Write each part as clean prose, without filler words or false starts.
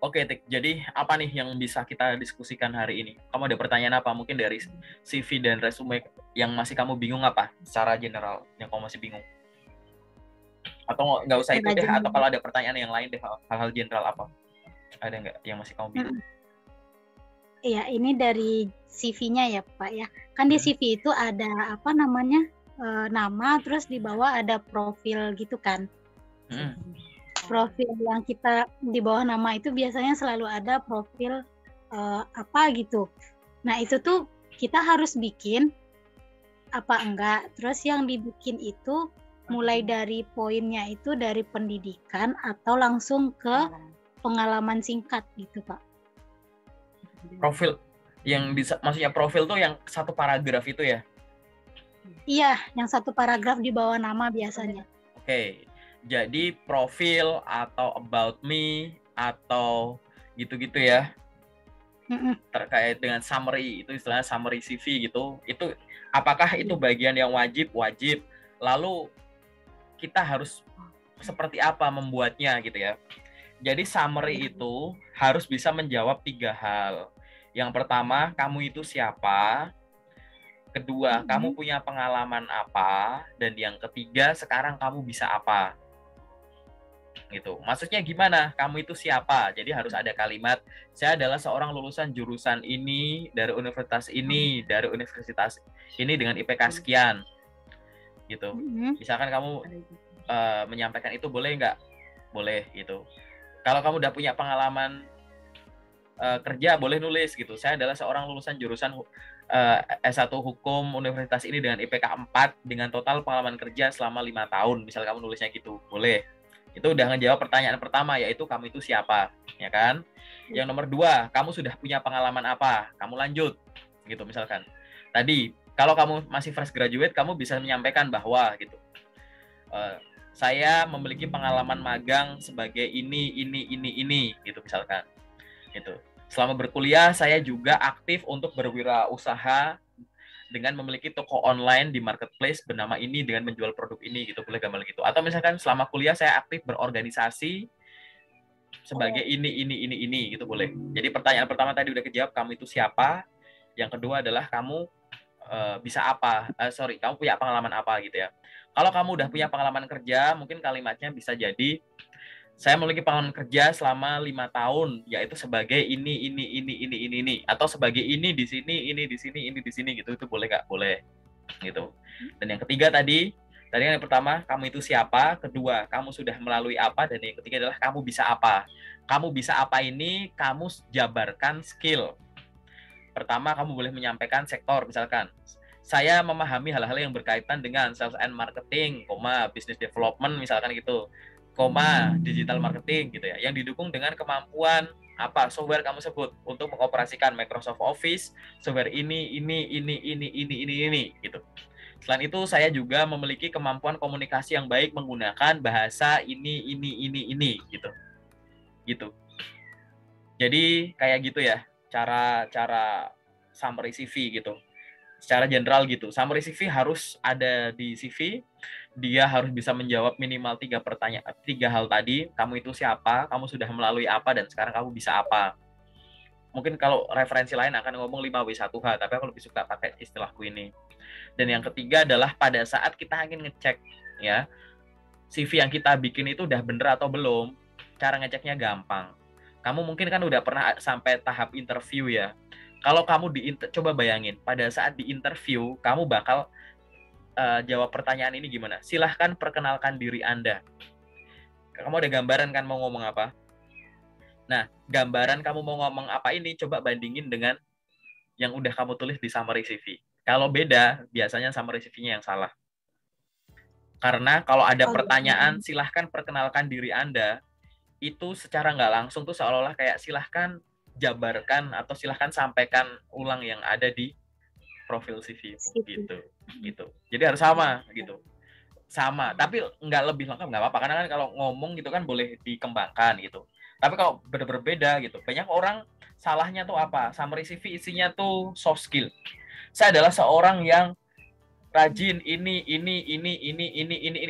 Oke, Tik. Jadi apa nih yang bisa kita diskusikan hari ini? Kamu ada pertanyaan apa? Mungkin dari CV dan resume yang masih kamu bingung apa? Secara general, yang kamu masih bingung. Atau nggak usah itu deh, atau kalau ada pertanyaan yang lain deh, hal-hal general apa? Ada nggak yang masih kamu bingung? Iya, ini dari CV-nya ya, Pak ya. Kan di CV itu ada apa namanya? Nama, terus di bawah ada profil gitu kan. Profil yang kita di bawah nama itu biasanya selalu ada profil apa gitu. Nah, itu tuh kita harus bikin apa enggak. Terus yang dibikin itu mulai dari poinnya itu dari pendidikan atau langsung ke pengalaman singkat gitu, Pak. Profil yang bisa, maksudnya profil tuh yang satu paragraf itu ya? Iya, yang satu paragraf di bawah nama biasanya. Oke, jadi profil atau about me atau gitu-gitu ya, terkait dengan summary, itu istilahnya summary CV gitu. Itu apakah itu bagian yang wajib? Lalu kita harus seperti apa membuatnya gitu ya. Jadi summary itu harus bisa menjawab 3 hal. Yang pertama, kamu itu siapa? Kedua, kamu punya pengalaman apa? Dan yang ketiga, sekarang kamu bisa apa? Gitu. Maksudnya gimana? Kamu itu siapa? Jadi harus ada kalimat, saya adalah seorang lulusan jurusan ini, dari universitas ini dengan IPK sekian. Gitu. Misalkan kamu menyampaikan itu, boleh nggak? Boleh gitu. Kalau kamu udah punya pengalaman kerja, boleh nulis gitu. Saya adalah seorang lulusan jurusan S1 Hukum Universitas ini dengan IPK 4 dengan total pengalaman kerja selama 5 tahun. Misal kamu nulisnya gitu, boleh. Itu udah ngejawab pertanyaan pertama, yaitu kamu itu siapa, ya kan? Yang nomor 2, kamu sudah punya pengalaman apa? Kamu lanjut, gitu misalkan. Tadi, kalau kamu masih fresh graduate, kamu bisa menyampaikan bahwa gitu, saya memiliki pengalaman magang sebagai ini, gitu misalkan. Gitu. Selama berkuliah, saya juga aktif untuk berwirausaha dengan memiliki toko online di marketplace bernama ini dengan menjual produk ini gitu, boleh gambar gitu. Atau misalkan selama kuliah saya aktif berorganisasi sebagai ini gitu, boleh. Jadi pertanyaan pertama tadi udah kejawab, kamu itu siapa. Yang kedua adalah kamu bisa apa, kamu punya pengalaman apa gitu ya. Kalau kamu udah punya pengalaman kerja, mungkin kalimatnya bisa jadi, saya memiliki pengalaman kerja selama 5 tahun, yaitu sebagai ini, atau sebagai ini di sini gitu. Itu boleh nggak? Boleh gitu. Dan yang ketiga tadi yang pertama, kamu itu siapa? Kedua, kamu sudah melalui apa? Dan yang ketiga adalah kamu bisa apa? Kamu bisa apa ini? Kamu jabarkan skill. Pertama, kamu boleh menyampaikan sektor, misalkan saya memahami hal-hal yang berkaitan dengan sales and marketing, business development misalkan gitu, digital marketing gitu ya, yang didukung dengan kemampuan apa software kamu sebut untuk mengoperasikan Microsoft Office, software ini gitu. Selain itu, saya juga memiliki kemampuan komunikasi yang baik menggunakan bahasa ini gitu. Gitu. Jadi kayak gitu ya, cara summary CV gitu. Secara general gitu. Summary CV harus ada di CV. Dia harus bisa menjawab minimal 3 pertanyaan, 3 hal tadi. Kamu itu siapa? Kamu sudah melalui apa? Dan sekarang kamu bisa apa? Mungkin kalau referensi lain akan ngomong 5W1H, tapi aku lebih suka pakai istilahku ini. Dan yang ketiga adalah pada saat kita ingin ngecek ya, CV yang kita bikin itu udah bener atau belum. Cara ngeceknya gampang. Kamu mungkin kan udah pernah sampai tahap interview ya. Kalau kamu coba bayangin, pada saat di interview, kamu bakal jawab pertanyaan ini gimana? Silahkan perkenalkan diri Anda. Kamu ada gambaran kan mau ngomong apa? Nah, gambaran kamu mau ngomong apa ini, coba bandingin dengan yang udah kamu tulis di summary CV. Kalau beda, biasanya summary CV-nya yang salah. Karena kalau ada pertanyaan, silahkan perkenalkan diri Anda, itu secara nggak langsung tuh seolah-olah kayak silahkan jabarkan atau silahkan sampaikan ulang yang ada di profil CV gitu. Jadi harus sama gitu. Sama, tapi nggak lebih lengkap nggak apa-apa, karena kan kalau ngomong gitu kan boleh dikembangkan gitu. Tapi kalau berbeda gitu, banyak orang salahnya tuh apa? Summary CV isinya tuh soft skill. Saya adalah seorang yang rajin ini.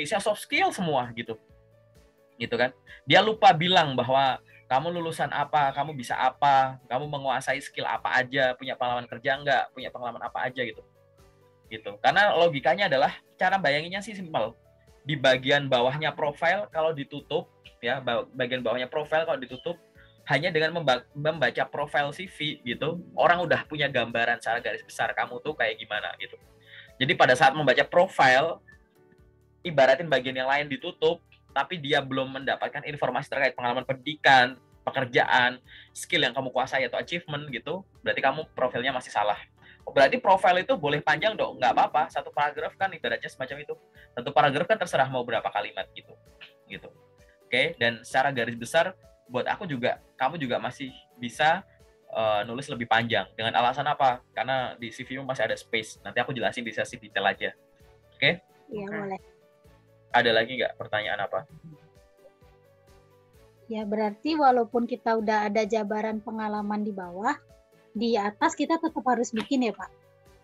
Saya soft skill semua gitu. Gitu kan. Dia lupa bilang bahwa Kamu lulusan apa, kamu bisa apa, kamu menguasai skill apa aja, punya pengalaman kerja enggak, punya pengalaman apa aja gitu. Karena logikanya adalah cara bayanginnya sih simpel. Di bagian bawahnya profile kalau ditutup ya, bagian bawahnya profile kalau ditutup hanya dengan membaca profile CV gitu, orang udah punya gambaran secara garis besar kamu tuh kayak gimana gitu. Jadi pada saat membaca profile, ibaratin bagian yang lain ditutup, tapi dia belum mendapatkan informasi terkait pengalaman pendidikan, pekerjaan, skill yang kamu kuasai atau achievement gitu, berarti kamu profilnya masih salah. Berarti profil itu boleh panjang dong, nggak apa-apa. Satu paragraf kan ibaratnya semacam itu. Satu paragraf kan terserah mau berapa kalimat gitu. Oke, dan secara garis besar, buat aku juga, kamu juga masih bisa nulis lebih panjang. Dengan alasan apa? Karena di CV masih ada space. Nanti aku jelasin di sesi detail aja. Oke? Iya, boleh. Ada lagi nggak pertanyaan apa? Ya, berarti walaupun kita udah ada jabaran pengalaman di bawah, di atas kita tetap harus bikin ya, Pak?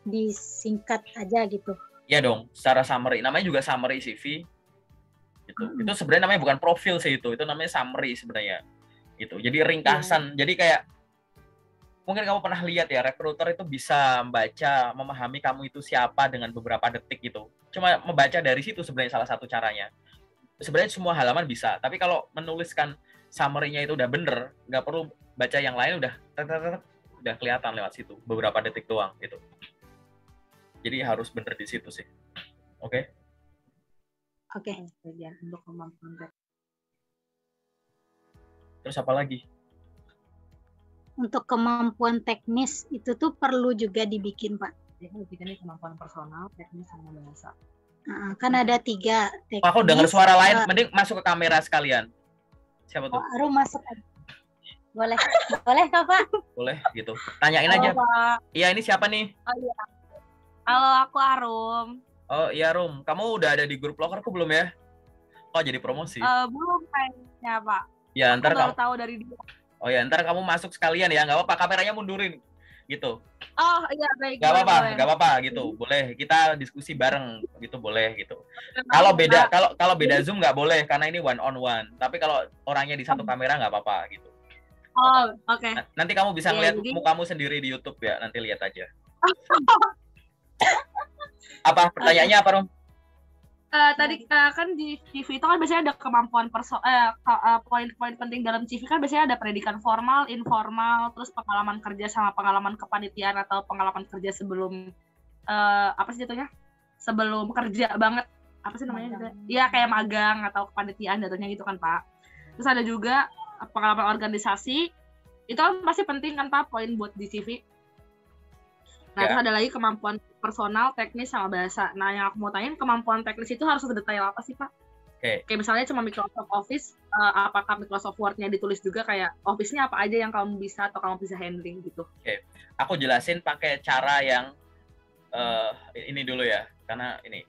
Disingkat aja gitu. Iya dong, secara summary. Namanya juga summary CV. Gitu. Itu sebenarnya namanya bukan profil sih itu namanya summary sebenarnya. Gitu. Jadi ringkasan. Jadi kayak mungkin kamu pernah lihat ya, recruiter itu bisa membaca, memahami kamu itu siapa dengan beberapa detik gitu. Cuma membaca dari situ sebenarnya salah satu caranya. Sebenarnya semua halaman bisa, tapi kalau menuliskan summary-nya itu udah bener, nggak perlu baca yang lain, udah kelihatan lewat situ, beberapa detik doang gitu. Jadi harus bener di situ sih. Oke? Oke. Untuk kemampuan. Terus apa lagi? Untuk kemampuan teknis itu tuh perlu juga dibikin, Pak. Jadi ini kemampuan personal, teknis, sama bahasa. Kan ada 3. Teknis, aku dengar suara lain, mending masuk ke kamera sekalian. Siapa tuh? Arum masuk. Boleh, boleh Kak, Pak? Boleh gitu. Tanyain aja. Iya, ini siapa nih? Oh iya. Halo, aku Arum. Oh iya Rum, kamu udah ada di grup lokerku belum ya? Oh jadi promosi? Belum kayaknya Pak. Ya ntar kamu tahu dari dia. Oh ya ntar kamu masuk sekalian ya, nggak apa-apa, kameranya mundurin gitu. Oh iya baik. Nggak apa-apa gitu, boleh kita diskusi bareng gitu, boleh gitu. Kalau beda Zoom nggak boleh karena ini one on one. Tapi kalau orangnya di satu kamera nggak apa-apa gitu. Oh oke. Nanti kamu bisa ngeliat mukamu sendiri di YouTube ya, nanti lihat aja. Apa pertanyaannya apa Rum? Tadi kan di CV itu kan biasanya ada kemampuan poin-poin penting dalam CV kan biasanya ada pendidikan formal, informal, terus pengalaman kerja sama pengalaman kepanitiaan atau pengalaman kerja sebelum apa sih jatuhnya? Sebelum kerja banget. Apa sih namanya? Iya kayak magang atau kepanitiaan jatuhnya gitu kan, Pak. Terus ada juga pengalaman organisasi. Itu kan pasti penting kan, Pak, poin buat di CV. Nah, terus ada lagi kemampuan personal, teknis, sama bahasa. Nah, yang aku mau tanyain, kemampuan teknis itu harus sedetail apa sih, Pak? Kayak misalnya cuma Microsoft Office, apakah Microsoft Word-nya ditulis juga kayak Office-nya apa aja yang kamu bisa atau kamu bisa handling gitu? Aku jelasin pakai cara yang ini dulu ya, karena ini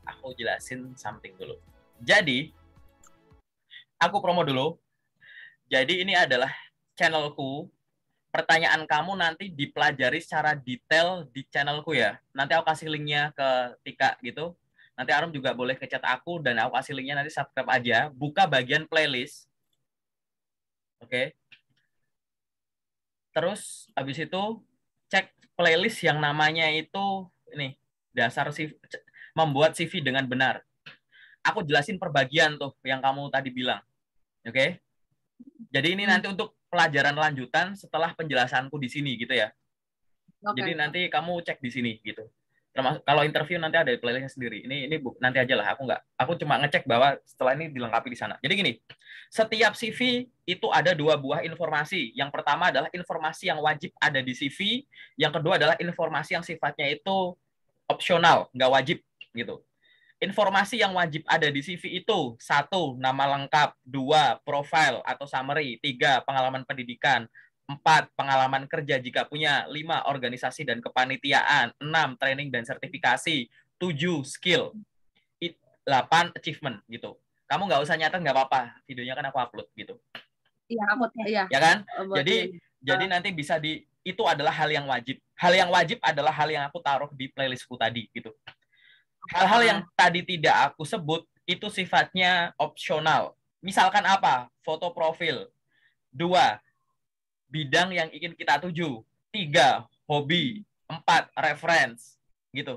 aku jelasin something dulu. Jadi, aku promo dulu. Jadi ini adalah channelku. Pertanyaan kamu nanti dipelajari secara detail di channelku ya. Nanti aku kasih linknya ke Tika gitu. Nanti Arum juga boleh ke chat aku dan aku kasih linknya, nanti subscribe aja. Buka bagian playlist. Oke. Terus habis itu cek playlist yang namanya itu ini, dasar CV, membuat CV dengan benar. Aku jelasin per bagian tuh yang kamu tadi bilang. Oke. Jadi ini nanti untuk pelajaran lanjutan setelah penjelasanku di sini gitu ya. Jadi nanti kamu cek di sini gitu. Termasuk kalau interview nanti ada playlistnya sendiri. Ini nanti aja lah, aku cuma ngecek bahwa setelah ini dilengkapi di sana. Jadi gini, setiap CV itu ada 2 buah informasi. Yang pertama adalah informasi yang wajib ada di CV, yang kedua adalah informasi yang sifatnya itu opsional, nggak wajib gitu. Informasi yang wajib ada di CV itu 1. Nama lengkap, 2. Profile atau summary, 3. Pengalaman pendidikan, 4. Pengalaman kerja jika punya, 5. Organisasi dan kepanitiaan, 6. Training dan sertifikasi, 7. Skill, 8. Achievement gitu. Kamu nggak usah nyatet, nggak apa-apa, videonya kan aku upload gitu. Iya, upload ya. Ya kan? Jadi nanti bisa itu adalah hal yang wajib. Hal yang wajib adalah hal yang aku taruh di playlistku tadi gitu. Hal-hal yang tadi tidak aku sebut itu sifatnya opsional. Misalkan apa? Foto profil. 2, bidang yang ingin kita tuju. 3, hobi. 4, reference. Gitu.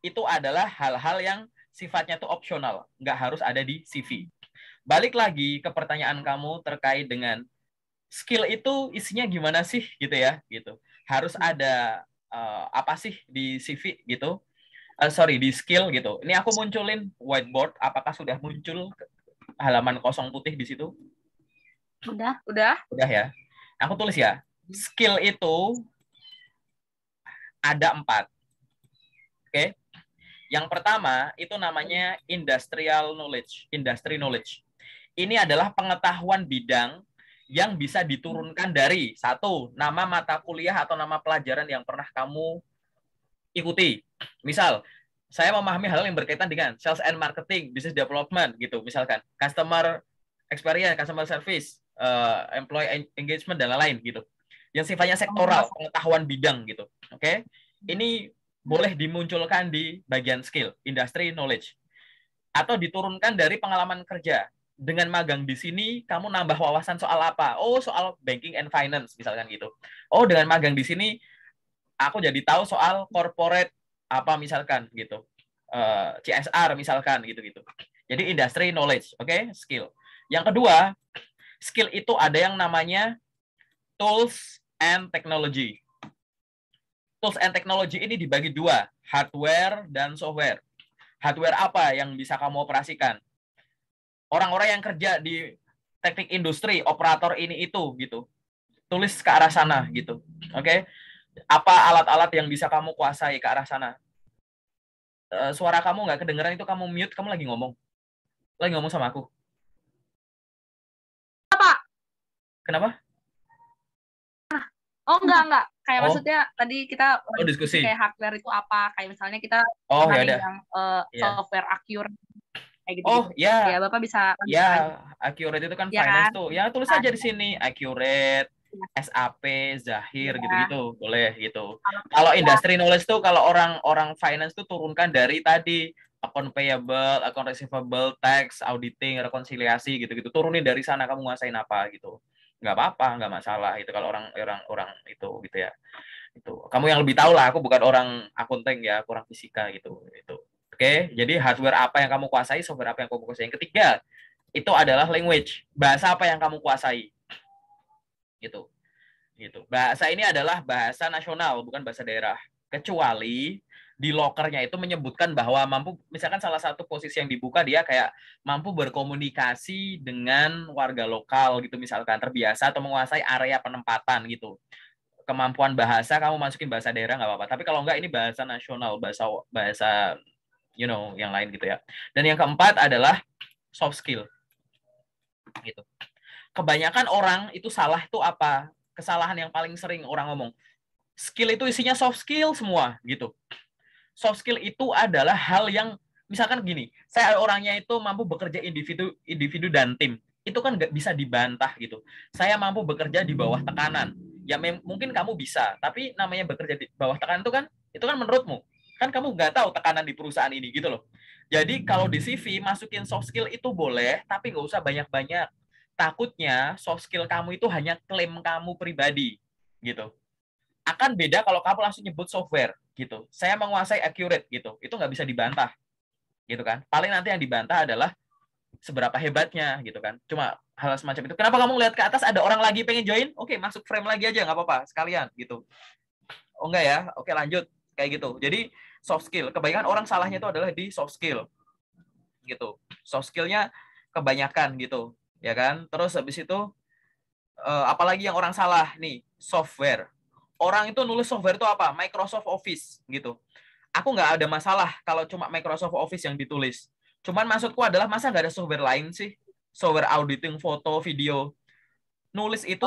Itu adalah hal-hal yang sifatnya tuh opsional. Nggak harus ada di CV. Balik lagi ke pertanyaan kamu terkait dengan skill itu isinya gimana sih gitu ya. Gitu. Harus ada apa sih di CV gitu. Sorry, di skill gitu. Ini aku munculin whiteboard. Apakah sudah muncul halaman kosong putih di situ? Udah. Udah ya. Aku tulis ya. Skill itu ada 4. Oke. Yang pertama itu namanya industrial knowledge, industry knowledge. Ini adalah pengetahuan bidang yang bisa diturunkan dari 1, nama mata kuliah atau nama pelajaran yang pernah kamu ikuti. Misal, saya memahami hal yang berkaitan dengan sales and marketing, business development gitu, misalkan customer experience, customer service, employee engagement dan lain-lain gitu. Yang sifatnya sektoral, pengetahuan bidang gitu. Oke. Ini boleh dimunculkan di bagian skill, industry knowledge. Atau diturunkan dari pengalaman kerja. Dengan magang di sini, kamu nambah wawasan soal apa? Oh, soal banking and finance, misalkan gitu. Oh, dengan magang di sini, aku jadi tahu soal corporate apa misalkan gitu. CSR misalkan gitu-gitu. Jadi industry knowledge, oke? Skill. Yang kedua, skill itu ada yang namanya tools and technology. Tools and technology ini dibagi 2, hardware dan software. Hardware apa yang bisa kamu operasikan? Orang-orang yang kerja di teknik industri, operator ini itu gitu. Tulis ke arah sana gitu. Oke? Apa alat-alat yang bisa kamu kuasai ke arah sana? Suara kamu nggak kedengeran itu kamu mute, kamu lagi ngomong. Lagi ngomong sama aku. Apa? Kenapa? Oh enggak. Kayak maksudnya tadi kita diskusi. Kayak hardware itu apa? Kayak misalnya kita yang software Accurate kayak gitu. Oh ya. Ya Bapak bisa. Ya, Accurate itu kan ya finance kan? tuh. Ya tulis aja di sini Accurate, SAP, Zahir gitu-gitu boleh gitu. Kalau industry knowledge tuh kalau orang finance tuh turunkan dari tadi account payable, account receivable, tax, auditing, rekonsiliasi gitu-gitu. Turunin dari sana kamu nguasain apa gitu. Nggak apa-apa, nggak masalah itu kalau orang itu gitu ya. Itu. Kamu yang lebih tahu lah, aku bukan orang akunting ya, kurang fisika gitu. Itu. Oke, jadi hardware apa yang kamu kuasai, software apa yang kamu kuasai. Yang ketiga, itu adalah language. Bahasa apa yang kamu kuasai. Gitu. Bahasa ini adalah bahasa nasional, bukan bahasa daerah. Kecuali di lokernya itu menyebutkan bahwa mampu, misalkan salah satu posisi yang dibuka dia kayak mampu berkomunikasi dengan warga lokal gitu misalkan, terbiasa atau menguasai area penempatan gitu. Kemampuan bahasa kamu masukin bahasa daerah nggak apa-apa. Tapi kalau enggak ini bahasa nasional, bahasa yang lain gitu ya. Dan yang keempat adalah soft skill. Gitu. Kebanyakan orang itu salah itu apa? Kesalahan yang paling sering orang ngomong. Skill itu isinya soft skill semua gitu. Soft skill itu adalah hal yang misalkan gini, saya orangnya itu mampu bekerja individu dan tim. Itu kan nggak bisa dibantah gitu. Saya mampu bekerja di bawah tekanan. Ya mungkin kamu bisa, tapi namanya bekerja di bawah tekanan itu kan menurutmu. Kan kamu nggak tahu tekanan di perusahaan ini gitu loh. Jadi kalau di CV masukin soft skill itu boleh, tapi nggak usah banyak-banyak. Takutnya soft skill kamu itu hanya klaim kamu pribadi gitu. Akan beda kalau kamu langsung nyebut software gitu. Saya menguasai Accurate gitu. Itu nggak bisa dibantah. Gitu kan. Paling nanti yang dibantah adalah seberapa hebatnya gitu kan. Cuma hal semacam itu. Kenapa kamu lihat ke atas ada orang lagi pengen join? Oke, masuk frame lagi aja nggak apa-apa sekalian gitu. Oh enggak ya? Oke, lanjut kayak gitu. Jadi soft skill. Kebanyakan orang salahnya itu adalah di soft skill. Gitu. Soft skillnya kebanyakan gitu. Ya kan? Terus habis itu apalagi yang orang salah nih, software. Orang itu nulis software itu apa? Microsoft Office gitu. Aku nggak ada masalah kalau cuma Microsoft Office yang ditulis. Cuman maksudku adalah masa nggak ada software lain sih? Software auditing foto, video. Nulis itu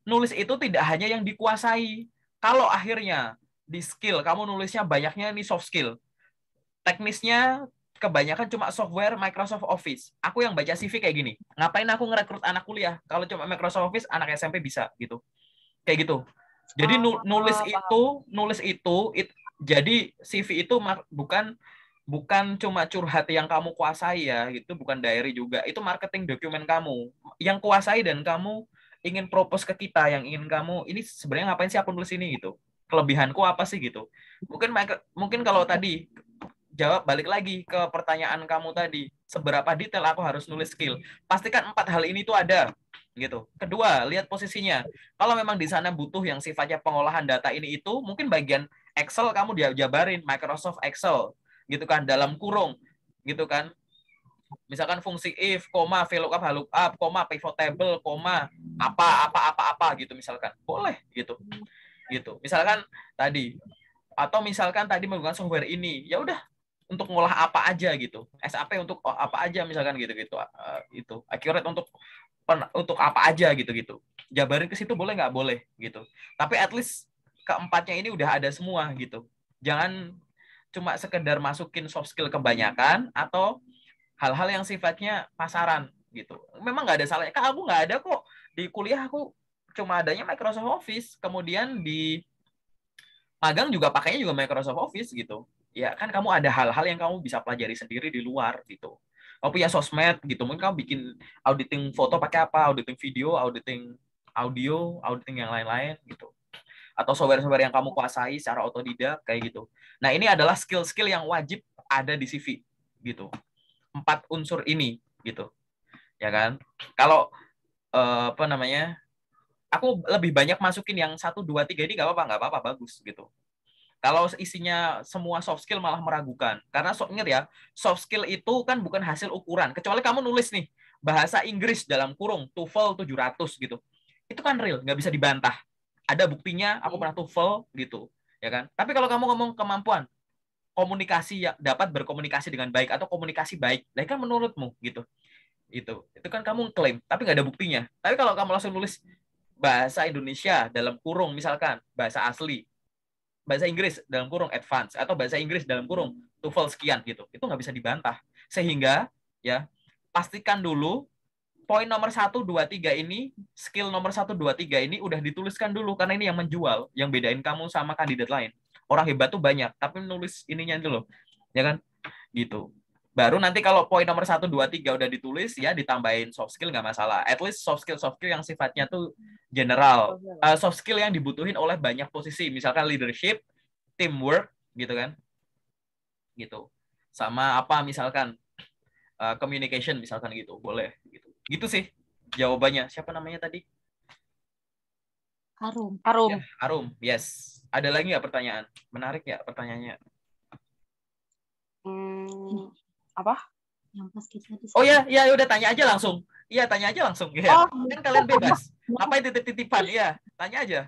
nulis itu tidak hanya yang dikuasai. Kalau akhirnya di skill kamu nulisnya banyaknya nih soft skill. Teknisnya kebanyakan cuma software Microsoft Office. Aku yang baca CV kayak gini. Ngapain aku ngerekrut anak kuliah? Kalau cuma Microsoft Office, anak SMP bisa gitu. Kayak gitu. Jadi nulis itu jadi CV itu bukan bukan cuma curhat yang kamu kuasai ya, gitu, bukan diary juga. Itu marketing dokumen kamu yang kuasai dan kamu ingin propose ke kita, yang ingin kamu ini sebenarnya ngapain sih aku nulis ini gitu. Kelebihanku apa sih gitu. Mungkin kalau tadi jawab balik lagi ke pertanyaan kamu tadi, seberapa detail aku harus nulis skill. Pastikan 4 hal ini tuh ada gitu. Kedua, lihat posisinya. Kalau memang di sana butuh yang sifatnya pengolahan data ini itu, mungkin bagian Excel kamu jabarin Microsoft Excel gitu kan, dalam kurung gitu kan. Misalkan fungsi if, koma, VLOOKUP, HLOOKUP, koma, pivot table, koma, apa gitu misalkan. Boleh gitu. Gitu. Misalkan tadi, atau misalkan tadi menggunakan software ini, ya udah untuk ngolah apa aja gitu. SAP untuk apa aja misalkan gitu-gitu. Itu accurate untuk apa aja gitu-gitu. Jabarin ke situ boleh nggak? Boleh gitu. Tapi at least keempatnya ini udah ada semua gitu. Jangan cuma sekedar masukin soft skill kebanyakan atau hal-hal yang sifatnya pasaran gitu. Memang nggak ada salahnya. Kak, aku nggak ada kok. Di kuliah aku cuma adanya Microsoft Office. Kemudian di magang juga pakainya juga Microsoft Office gitu. Ya kan kamu ada hal-hal yang kamu bisa pelajari sendiri di luar gitu. Kamu punya sosmed gitu, mungkin kamu bikin auditing foto pakai apa, auditing video, auditing audio, auditing yang lain-lain gitu. Atau software-software yang kamu kuasai secara otodidak kayak gitu. Nah, ini adalah skill-skill yang wajib ada di CV gitu. 4 unsur ini gitu. Ya kan? Kalau apa namanya? Aku lebih banyak masukin yang 1 2 3 ini nggak apa-apa, bagus gitu. Kalau isinya semua soft skill malah meragukan. Karena ingat ya, soft skill itu kan bukan hasil ukuran. Kecuali kamu nulis nih, bahasa Inggris dalam kurung, TOEFL 700 gitu. Itu kan real, nggak bisa dibantah. Ada buktinya, aku pernah TOEFL gitu. Ya kan? Tapi kalau kamu ngomong kemampuan, komunikasi ya, dapat berkomunikasi dengan baik atau komunikasi baik, nah kan menurutmu gitu. Itu kan kamu klaim, tapi nggak ada buktinya. Tapi kalau kamu langsung nulis bahasa Indonesia dalam kurung, misalkan bahasa asli, bahasa Inggris dalam kurung advance atau bahasa Inggris dalam kurung TOEFL sekian gitu, itu nggak bisa dibantah. Sehingga ya pastikan dulu poin nomor 1, 2, 3 ini, skill nomor 1, 2, 3 ini udah dituliskan dulu, karena ini yang menjual, yang bedain kamu sama kandidat lain. Orang hebat tuh banyak, tapi nulis ininya dulu, ya kan? Gitu. Baru nanti kalau poin nomor 1, 2, 3 udah ditulis, ya ditambahin soft skill nggak masalah. At least soft skill yang sifatnya tuh general. Soft skill yang dibutuhin oleh banyak posisi, misalkan leadership, teamwork, gitu kan? Gitu. Sama apa misalkan communication misalkan gitu, boleh gitu. Gitu sih jawabannya. Siapa namanya tadi? Arum. Arum. Ya, Arum. Yes. Ada lagi nggak pertanyaan? Menarik ya pertanyaannya. Apa? Yang pas kita Oh ya, ya udah tanya aja langsung. Iya, tanya aja langsung. Ya. Oh. Kan kalian bebas. Apa yang titip-titipan? Iya, tanya aja.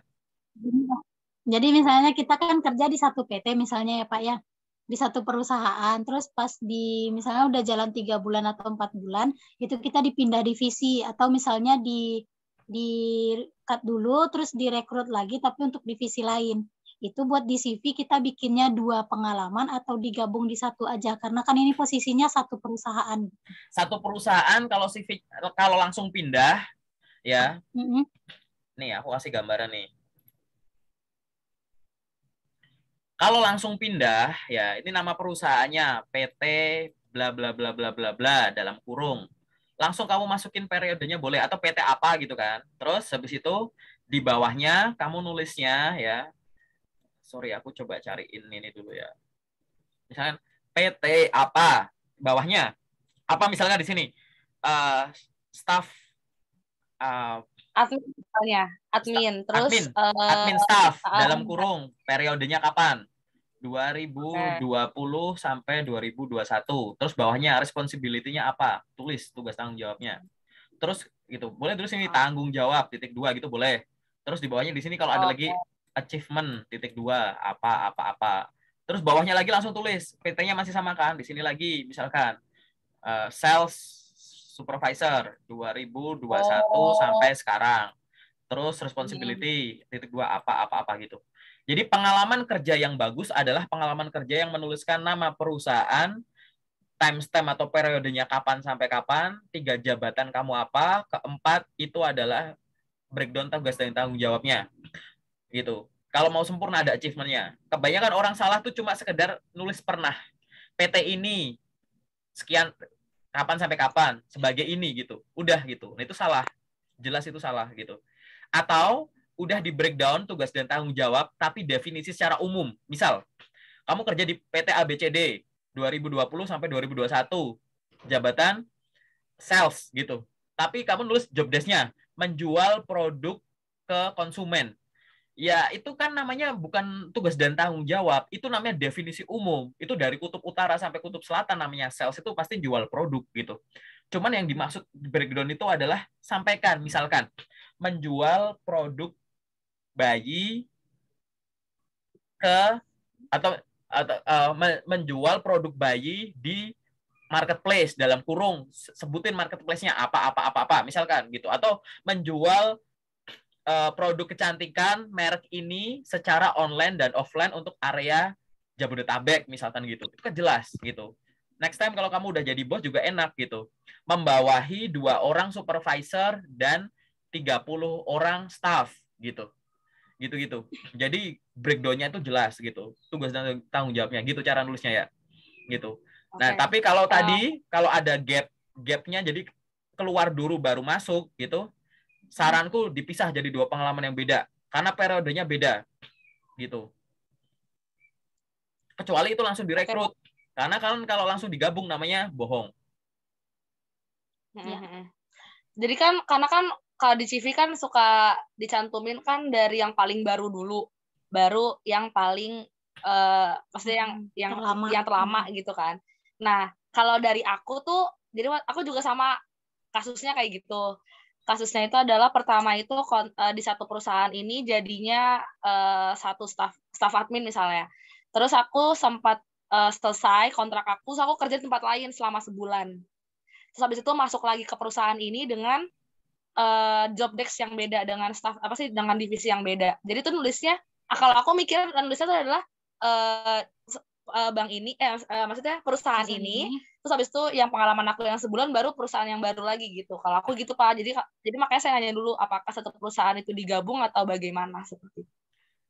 Jadi misalnya kita kan kerja di satu PT misalnya ya Pak ya, di satu perusahaan, terus pas di misalnya udah jalan 3 bulan atau 4 bulan, itu kita dipindah divisi atau misalnya di cut dulu terus direkrut lagi tapi untuk divisi lain. Itu buat di CV kita bikinnya 2 pengalaman atau digabung di satu aja karena kan ini posisinya satu perusahaan. Satu perusahaan kalau CV kalau langsung pindah ya. Nih aku kasih gambaran nih. Kalau langsung pindah ya ini nama perusahaannya PT bla bla bla bla bla bla dalam kurung. Langsung kamu masukin periodenya boleh atau PT apa gitu kan. Terus habis itu di bawahnya kamu nulisnya ya. Sorry, aku coba cariin ini dulu ya. Misalkan PT apa, bawahnya apa misalnya di sini staff admin misalnya, admin, terus admin staff dalam kurung periodenya kapan? 2020 sampai 2021. Terus bawahnya responsibility-nya apa? Tulis tugas tanggung jawabnya. Terus gitu. Boleh terus ini tanggung jawab titik 2 gitu boleh. Terus di bawahnya di sini kalau ada lagi achievement titik 2 apa. Terus bawahnya lagi langsung tulis PT-nya masih sama kan? Di sini lagi misalkan sales supervisor 2021 sampai sekarang. Terus responsibility titik 2 apa gitu. Jadi pengalaman kerja yang bagus adalah pengalaman kerja yang menuliskan nama perusahaan, timestamp atau periodenya kapan sampai kapan, 3 jabatan kamu apa, keempat itu adalah breakdown tugas dan tanggung jawabnya. Gitu. Kalau mau sempurna ada achievement-nya. Kebanyakan orang salah tuh cuma sekedar nulis pernah. PT ini sekian kapan sampai kapan sebagai ini gitu. Udah gitu. Nah, itu salah. Jelas itu salah gitu. Atau udah di breakdown tugas dan tanggung jawab tapi definisi secara umum. Misal, kamu kerja di PT ABCD 2020 sampai 2021. Jabatan sales gitu. Tapi kamu nulis job desk-nya menjual produk ke konsumen. Ya, itu kan namanya bukan tugas dan tanggung jawab. Itu namanya definisi umum. Itu dari kutub utara sampai kutub selatan namanya sales itu pasti jual produk gitu. Cuman yang dimaksud breakdown itu adalah sampaikan, misalkan menjual produk bayi ke atau menjual produk bayi di marketplace dalam kurung sebutin marketplace-nya apa misalkan gitu, atau menjual produk kecantikan merek ini secara online dan offline untuk area Jabodetabek misalkan gitu. Itu kan jelas gitu. Next time kalau kamu udah jadi bos juga enak gitu. Membawahi 2 orang supervisor dan 30 orang staff gitu. Gitu-gitu. Jadi breakdown-nya itu jelas gitu. Tugas dan tanggung jawabnya gitu cara nulisnya ya. Gitu. Nah, tapi kalau tadi kalau ada gapnya jadi keluar dulu baru masuk gitu. Saranku dipisah jadi 2 pengalaman yang beda karena periodenya beda gitu. Kecuali itu langsung direkrut. Karena kan kalau langsung digabung namanya bohong. Ya. Jadi kan karena kan kalau di CV kan suka dicantumin kan dari yang paling baru dulu, baru yang paling maksudnya yang terlama gitu kan. Nah, kalau dari aku tuh jadi aku juga sama kasusnya kayak gitu. Kasusnya itu adalah pertama itu di satu perusahaan ini jadinya satu staff admin misalnya. Terus aku sempat selesai kontrak aku, terus aku kerja di tempat lain selama sebulan. Terus habis itu masuk lagi ke perusahaan ini dengan job desk yang beda, dengan staff dengan divisi yang beda. Jadi itu nulisnya, kalau aku mikir nulisnya itu adalah bank ini, maksudnya perusahaan ini. Terus habis itu yang pengalaman aku yang sebulan baru perusahaan yang baru lagi gitu. Kalau aku gitu Pak. Jadi makanya saya nanya dulu apakah satu perusahaan itu digabung atau bagaimana seperti itu.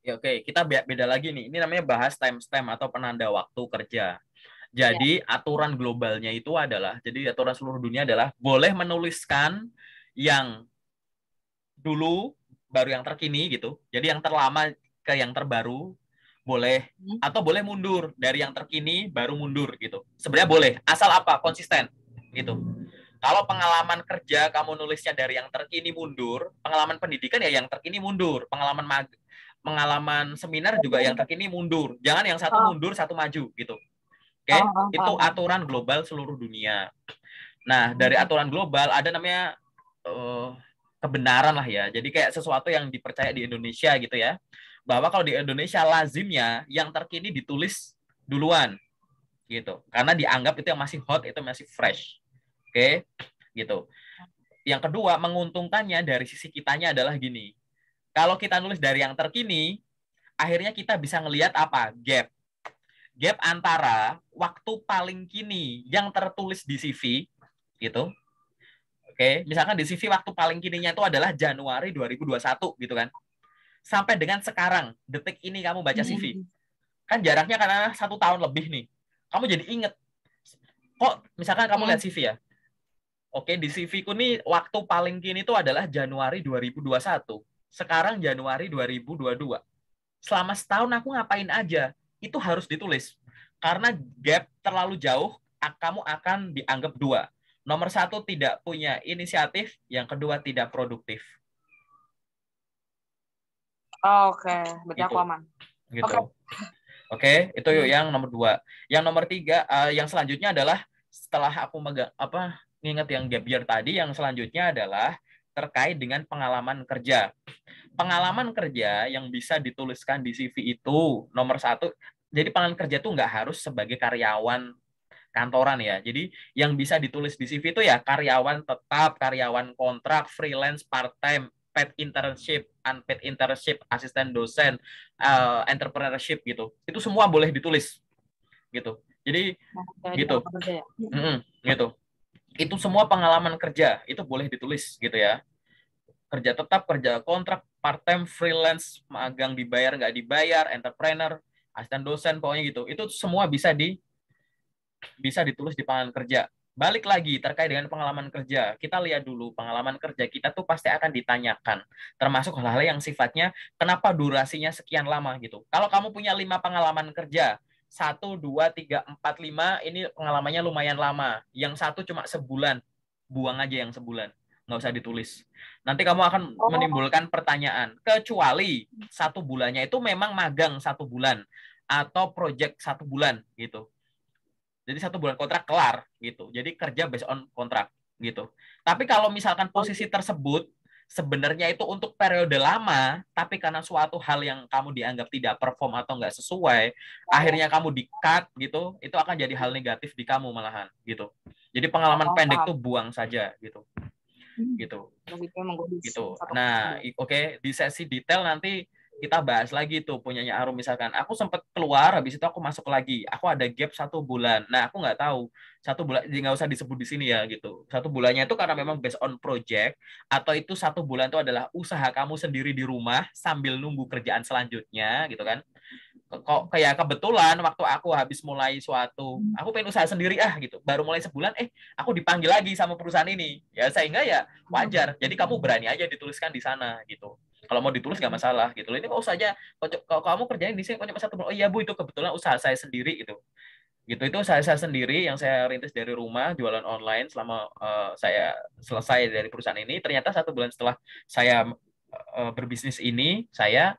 Ya, oke, kita beda lagi nih. Ini namanya bahas timestamp atau penanda waktu kerja. Jadi aturan globalnya itu adalah, jadi aturan seluruh dunia adalah boleh menuliskan yang dulu baru yang terkini gitu. Jadi yang terlama ke yang terbaru boleh, atau boleh mundur dari yang terkini baru mundur gitu. Sebenarnya boleh, asal apa? Konsisten gitu. Kalau pengalaman kerja kamu nulisnya dari yang terkini mundur, pengalaman pendidikan ya yang terkini mundur, pengalaman seminar juga yang terkini mundur. Jangan yang satu mundur, satu maju gitu. Oke, itu aturan global seluruh dunia. Nah, dari aturan global ada namanya kebenaran lah ya. Jadi kayak sesuatu yang dipercaya di Indonesia gitu ya. Bahwa kalau di Indonesia lazimnya yang terkini ditulis duluan gitu. Karena dianggap itu yang masih hot, itu masih fresh. Oke, gitu. Yang kedua, menguntungkannya dari sisi kitanya adalah gini. Kalau kita nulis dari yang terkini, akhirnya kita bisa ngelihat apa? Gap antara waktu paling kini yang tertulis di CV gitu. Oke, misalkan di CV waktu paling kininya itu adalah Januari 2021 gitu kan. Sampai dengan sekarang, detik ini kamu baca CV. Kan jaraknya karena 1 tahun lebih nih. Kamu jadi inget. Kok misalkan kamu lihat CV ya. Oke, di CV ku nih waktu paling kini itu adalah Januari 2021. Sekarang Januari 2022. Selama setahun aku ngapain aja, itu harus ditulis. Karena gap terlalu jauh, kamu akan dianggap 2. Nomor 1 tidak punya inisiatif, yang kedua tidak produktif. Oke, berarti aku aman. Gitu. Oke, itu yang nomor 2. Yang nomor 3, yang selanjutnya adalah setelah aku nginget yang gap year tadi, yang selanjutnya adalah terkait dengan pengalaman kerja. Pengalaman kerja yang bisa dituliskan di CV itu nomor 1. Jadi pengalaman kerja itu nggak harus sebagai karyawan kantoran ya. Jadi yang bisa ditulis di CV itu ya karyawan tetap, karyawan kontrak, freelance, part-time, paid internship, unpaid internship, asisten dosen, entrepreneurship gitu. Itu semua boleh ditulis gitu. Jadi gitu. Gitu. Itu semua pengalaman kerja itu boleh ditulis gitu ya. Kerja tetap, kerja kontrak, part-time, freelance, magang dibayar nggak dibayar, entrepreneur, asisten dosen, pokoknya gitu. Itu semua bisa bisa ditulis di pengalaman kerja. Balik lagi terkait dengan pengalaman kerja. Kita lihat dulu pengalaman kerja kita tuh pasti akan ditanyakan. Termasuk hal-hal yang sifatnya kenapa durasinya sekian lama gitu. Kalau kamu punya 5 pengalaman kerja, 1, 2, 3, 4, 5, ini pengalamannya lumayan lama. Yang satu cuma sebulan, buang aja yang sebulan. Nggak usah ditulis. Nanti kamu akan menimbulkan pertanyaan. Kecuali 1 bulannya itu memang magang 1 bulan atau project 1 bulan gitu. Jadi 1 bulan kontrak kelar gitu. Jadi kerja based on kontrak gitu. Tapi kalau misalkan posisi tersebut sebenarnya itu untuk periode lama, tapi karena suatu hal yang kamu dianggap tidak perform atau nggak sesuai, akhirnya kamu di-cut gitu, itu akan jadi hal negatif di kamu malahan gitu. Jadi pengalaman pendek tuh buang saja gitu. Gitu. Nah, oke, di sesi detail nanti kita bahas lagi tuh punyanya Arum misalkan. Aku sempat keluar, habis itu aku masuk lagi. Aku ada gap 1 bulan. Nah, aku nggak tahu 1 bulan, jadi nggak usah disebut di sini ya gitu. 1 bulannya itu karena memang based on project, atau itu 1 bulan itu adalah usaha kamu sendiri di rumah sambil nunggu kerjaan selanjutnya gitu kan. Kok kayak kebetulan waktu aku habis mulai aku pengen usaha sendiri gitu, baru mulai sebulan aku dipanggil lagi sama perusahaan ini ya, sehingga ya wajar, jadi kamu berani aja dituliskan di sana gitu. Kalau mau ditulis nggak masalah gitu. Ini kok usahanya kalau kamu kerjain di sini kok cuma 1 bulan, oh iya Bu, itu kebetulan usaha saya sendiri gitu. Itu usaha saya sendiri yang saya rintis dari rumah, jualan online selama saya selesai dari perusahaan ini. Ternyata 1 bulan setelah saya berbisnis ini, saya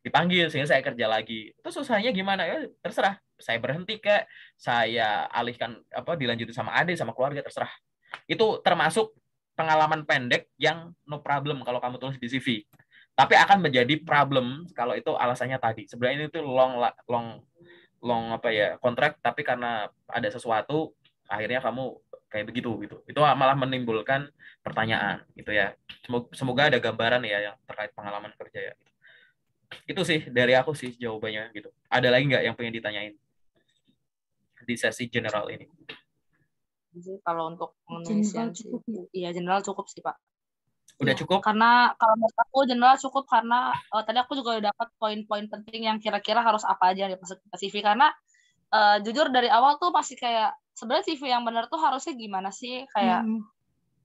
dipanggil sehingga saya kerja lagi. Terus usahanya gimana ya, terserah. Saya berhenti kayak saya alihkan dilanjutin sama adik sama keluarga, terserah. Itu termasuk pengalaman pendek yang no problem kalau kamu tulis di CV. Tapi akan menjadi problem kalau itu alasannya tadi. Sebenarnya itu long kontrak, tapi karena ada sesuatu akhirnya kamu kayak begitu gitu. Itu malah menimbulkan pertanyaan gitu ya. Semoga ada gambaran ya yang terkait pengalaman kerja ya. Itu sih dari aku sih jawabannya gitu. Ada lagi nggak yang pengen ditanyain di sesi general ini? Kalau untuk general cukup ya, general cukup sih Pak. Udah cukup? Karena kalau menurut aku general cukup, karena tadi aku juga udah dapat poin-poin penting yang kira-kira harus apa aja dimasuk ke CV. Karena jujur dari awal tuh masih kayak sebenarnya CV yang benar tuh harusnya gimana sih, kayak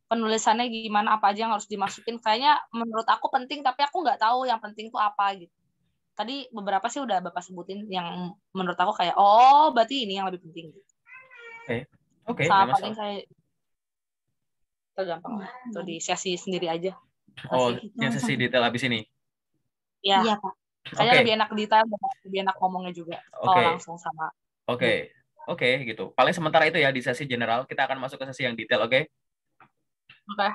penulisannya gimana, apa aja yang harus dimasukin. Kayaknya menurut aku penting, tapi aku nggak tahu yang penting tuh apa gitu. Tadi beberapa sih udah Bapak sebutin yang menurut aku kayak, oh berarti ini yang lebih penting. Oke. Sama paling kayak itu gampang lah. Itu di sesi sendiri aja. Yang sesi detail habis ini? Iya Pak. Kayaknya lebih enak detail, lebih enak ngomongnya juga. Kalau langsung sama. Oke, gitu. Paling sementara itu ya di sesi general. Kita akan masuk ke sesi yang detail, oke? Oke.